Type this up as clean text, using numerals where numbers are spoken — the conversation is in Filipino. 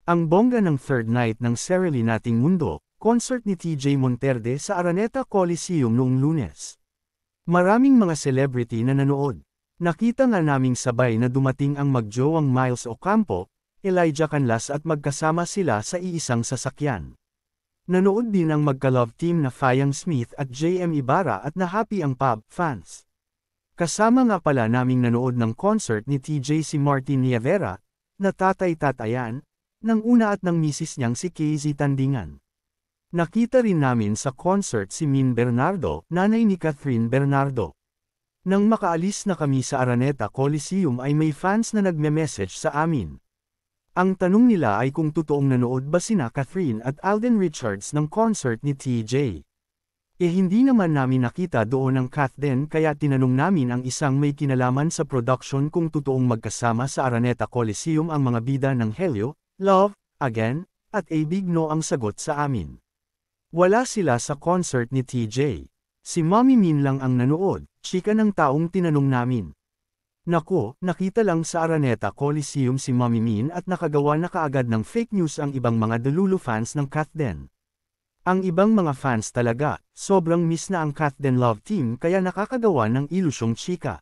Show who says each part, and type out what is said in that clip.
Speaker 1: Ang bongga ng third night ng Sarili Nating Mundo, concert ni TJ Monterde sa Araneta Coliseum noong Lunes. Maraming mga celebrity na nanood. Nakita nga naming sabay na dumating ang magjowang Miles Ocampo, Elijah Canlas at magkasama sila sa iisang sasakyan. Nanood din ang magka-love team na Fayang Smith at JM Ibarra at na-happy ang pub fans. Kasama nga pala naming nanood ng concert ni TJ si Martin Nievera, na tatay-tatayan, ng una at ng misis niyang si KZ Tandingan. Nakita rin namin sa concert si Min Bernardo, nanay ni Catherine Bernardo. Nang makaalis na kami sa Araneta Coliseum ay may fans na nagme-message sa amin. Ang tanong nila ay kung totoong nanood ba sina Catherine at Alden Richards ng concert ni TJ. Hindi naman namin nakita doon ang Kathden kaya tinanong namin ang isang may kinalaman sa production kung totoong magkasama sa Araneta Coliseum ang mga bida ng Helio, Love, Again, at Big No ang sagot sa amin. Wala sila sa concert ni TJ. Si Mommy Min lang ang nanood, chika ng taong tinanong namin. Naku, nakita lang sa Araneta Coliseum si Mommy Min at nakagawa na kaagad ng fake news ang ibang mga Delulu fans ng Kathden. Ang ibang mga fans talaga, sobrang miss na ang Kathden Love Team kaya nakakagawa ng ilusyong chika.